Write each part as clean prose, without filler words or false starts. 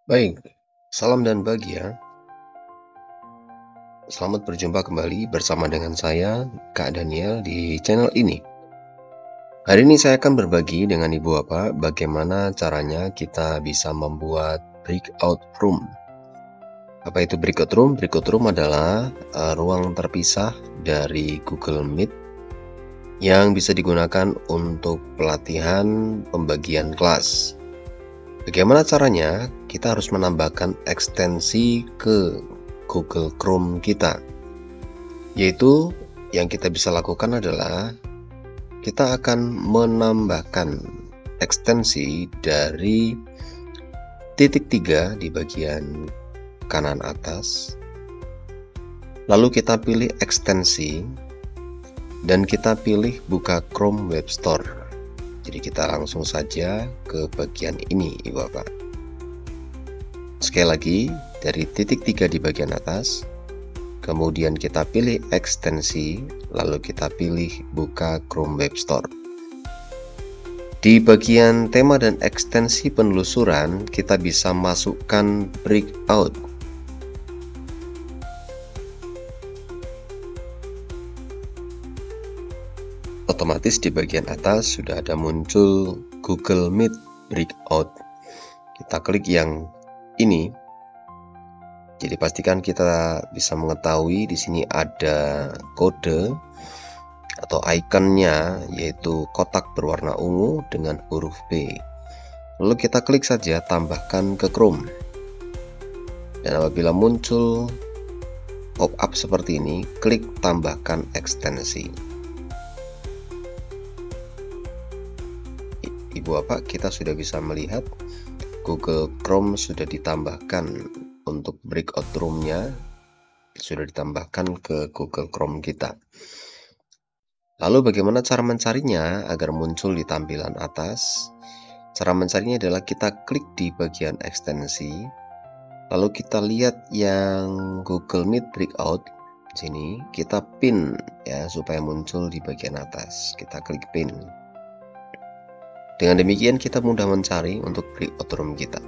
Baik, salam dan bahagia. Selamat berjumpa kembali bersama dengan saya, Kak Daniel, di channel ini. Hari ini saya akan berbagi dengan Ibu Bapak bagaimana caranya kita bisa membuat breakout room. Apa itu breakout room? Breakout room adalah ruang terpisah dari Google Meet yang bisa digunakan untuk pelatihan pembagian kelas. Bagaimana caranya? Kita harus menambahkan ekstensi ke Google Chrome kita, yaitu yang kita bisa lakukan adalah kita akan menambahkan ekstensi dari titik 3 di bagian kanan atas, lalu kita pilih ekstensi dan kita pilih buka Chrome Web Store. Jadi kita langsung saja ke bagian ini, Ibu Bapak. Sekali lagi, dari titik 3 di bagian atas, kemudian kita pilih ekstensi, lalu kita pilih buka Chrome Web Store. Di bagian tema dan ekstensi penelusuran, kita bisa masukkan breakout. Otomatis di bagian atas sudah ada muncul Google Meet Breakout. Kita klik yang ini. Jadi pastikan kita bisa mengetahui di sini ada kode atau ikonnya, yaitu kotak berwarna ungu dengan huruf B. Lalu kita klik saja tambahkan ke Chrome. Dan apabila muncul pop-up seperti ini, klik tambahkan ekstensi. Ibu Bapak, kita sudah bisa melihat Google Chrome sudah ditambahkan untuk breakout room-nya, sudah ditambahkan ke Google Chrome kita. Lalu bagaimana cara mencarinya agar muncul di tampilan atas? Cara mencarinya adalah kita klik di bagian ekstensi, lalu kita lihat yang Google Meet Breakout sini, kita pin ya supaya muncul di bagian atas. Kita klik pin. Dengan demikian kita mudah mencari untuk breakout room kita.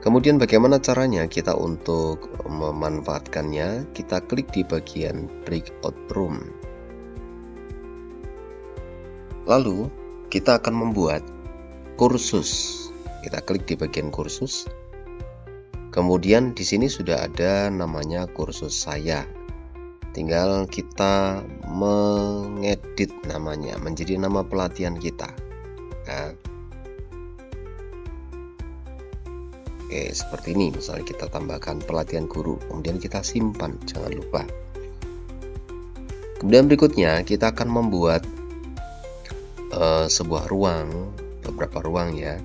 Kemudian bagaimana caranya kita untuk memanfaatkannya? Kita klik di bagian breakout room. Lalu kita akan membuat kursus. Kita klik di bagian kursus. Kemudian di sini sudah ada namanya kursus saya. Tinggal kita mengedit namanya menjadi nama pelatihan kita. Nah, oke, seperti ini. Misalnya kita tambahkan pelatihan guru, kemudian kita simpan, jangan lupa. Kemudian berikutnya kita akan membuat sebuah ruang, beberapa ruang ya.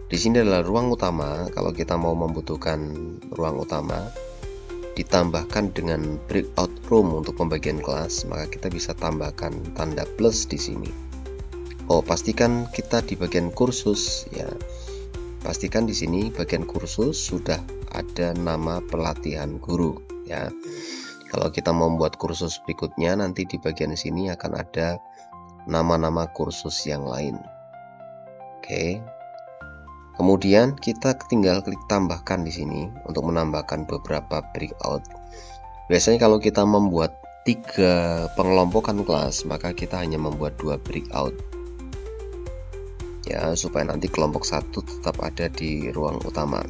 Di sini adalah ruang utama. Kalau kita mau membutuhkan ruang utama ditambahkan dengan breakout room untuk pembagian kelas, maka kita bisa tambahkan tanda plus di sini. Oh, pastikan kita di bagian kursus ya. Pastikan di sini bagian kursus sudah ada nama pelatihan guru ya. Kalau kita mau membuat kursus berikutnya, nanti di bagian sini akan ada nama-nama kursus yang lain. Oke. Kemudian kita tinggal klik tambahkan di sini untuk menambahkan beberapa breakout. Biasanya kalau kita membuat 3 pengelompokan kelas, maka kita hanya membuat 2 breakout. Ya, supaya nanti kelompok 1 tetap ada di ruang utama.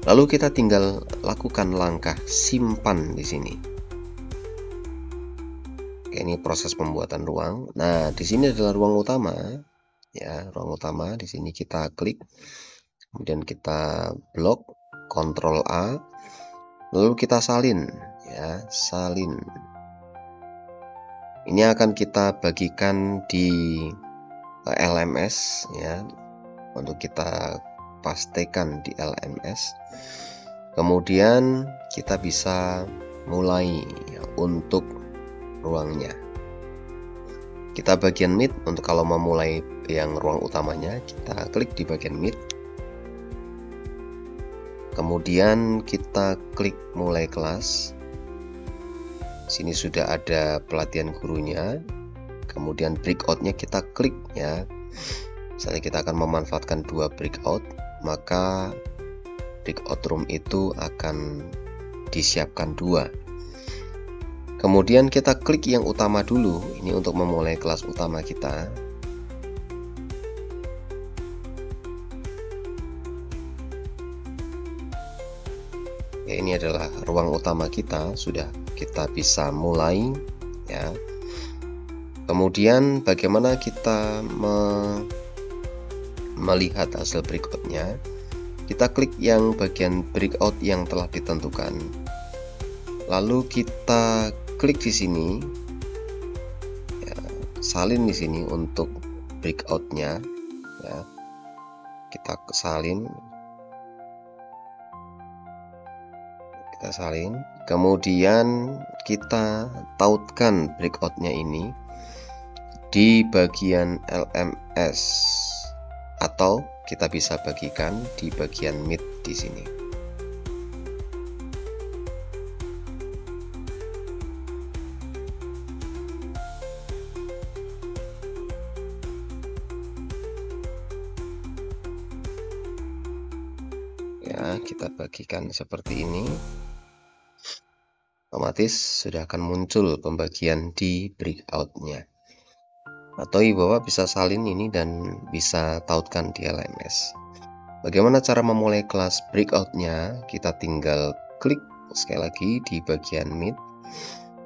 Lalu kita tinggal lakukan langkah simpan di sini. Oke, ini proses pembuatan ruang. Nah, di sini adalah ruang utama. Ya, ruang utama. Di sini kita klik, kemudian kita blok, Ctrl A, lalu kita salin. Ya, salin. Ini akan kita bagikan di LMS ya, untuk kita pastikan di LMS. Kemudian kita bisa mulai ya, untuk ruangnya. Kita bagian Meet. Untuk kalau memulai yang ruang utamanya, kita klik di bagian Meet. Kemudian kita klik mulai kelas. Sini sudah ada pelatihan gurunya. Kemudian breakoutnya kita klik ya. Misalnya kita akan memanfaatkan 2 breakout, maka breakout room itu akan disiapkan 2. Kemudian kita klik yang utama dulu, ini untuk memulai kelas utama kita. Ya, ini adalah ruang utama kita, sudah kita bisa mulai ya. Kemudian bagaimana kita melihat hasil breakoutnya? Kita klik yang bagian breakout yang telah ditentukan, lalu kita klik di sini ya, salin di sini untuk breakoutnya ya. Kita salin, kemudian kita tautkan breakoutnya ini di bagian LMS, atau kita bisa bagikan di bagian mid di sini. Ya, kita bagikan seperti ini. Otomatis sudah akan muncul pembagian di breakoutnya. Atau Ibu Bapak bisa salin ini dan bisa tautkan di LMS. Bagaimana cara memulai kelas breakoutnya? Kita tinggal klik sekali lagi di bagian mid,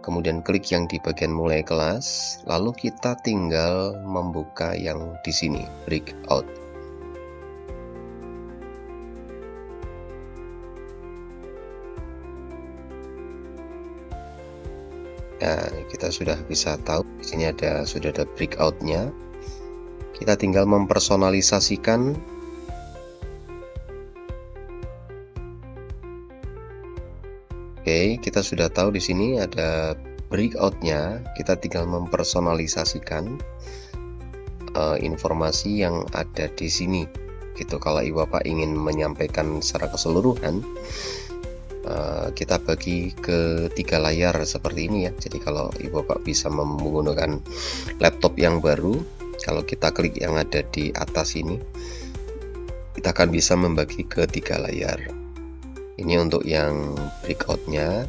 kemudian klik yang di bagian mulai kelas, lalu kita tinggal membuka yang di sini breakout. Nah, kita sudah bisa tahu di sini sudah ada breakoutnya. Kita tinggal mempersonalisasikan. Oke, kita sudah tahu di sini ada breakoutnya. Kita tinggal mempersonalisasikan informasi yang ada di sini. Gitu. Kalau Ibu Bapak ingin menyampaikan secara keseluruhan, kita bagi ke 3 layar seperti ini ya. Jadi kalau Ibu Bapak bisa menggunakan laptop yang baru, kalau kita klik yang ada di atas ini, kita akan bisa membagi ke 3 layar. Ini untuk yang breakoutnya,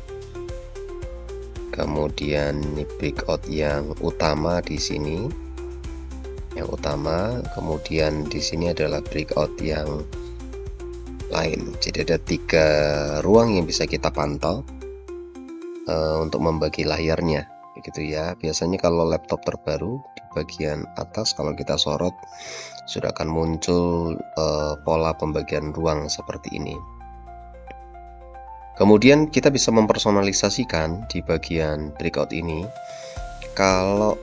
kemudian ini breakout yang utama di sini, yang utama, kemudian di sini adalah breakout yang lain. Jadi ada 3 ruang yang bisa kita pantau untuk membagi layarnya, gitu ya. Biasanya kalau laptop terbaru di bagian atas kalau kita sorot sudah akan muncul pola pembagian ruang seperti ini. Kemudian kita bisa mempersonalisasikan di bagian breakout ini. Kalau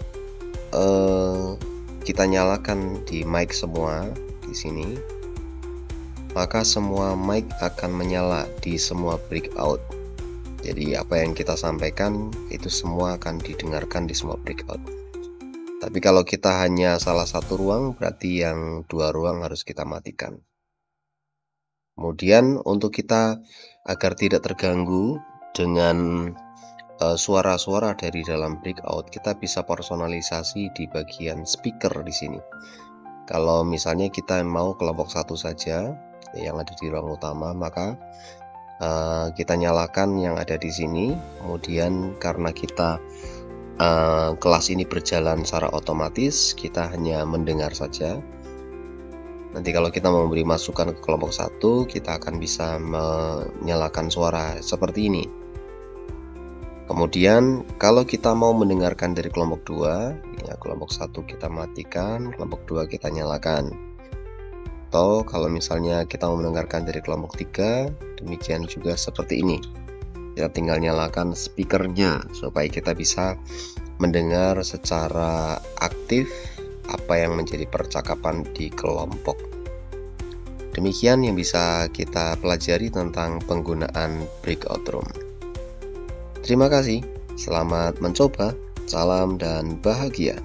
kita nyalakan di mic semua di sini, maka semua mic akan menyala di semua breakout. Jadi apa yang kita sampaikan itu semua akan didengarkan di semua breakout. Tapi kalau kita hanya salah satu ruang, berarti yang 2 ruang harus kita matikan. Kemudian untuk kita agar tidak terganggu dengan suara-suara dari dalam breakout, kita bisa personalisasi di bagian speaker di sini. Kalau misalnya kita mau kelompok 1 saja yang ada di ruang utama, maka kita nyalakan yang ada di sini. Kemudian karena kita kelas ini berjalan secara otomatis, kita hanya mendengar saja. Nanti kalau kita memberi masukan ke kelompok 1, kita akan bisa menyalakan suara seperti ini. Kemudian kalau kita mau mendengarkan dari kelompok 2, ya kelompok 1 kita matikan, kelompok 2 kita nyalakan. Atau kalau misalnya kita mau mendengarkan dari kelompok 3, demikian juga seperti ini. Kita tinggal nyalakan speakernya supaya kita bisa mendengar secara aktif apa yang menjadi percakapan di kelompok. Demikian yang bisa kita pelajari tentang penggunaan breakout room. Terima kasih, selamat mencoba, salam dan bahagia.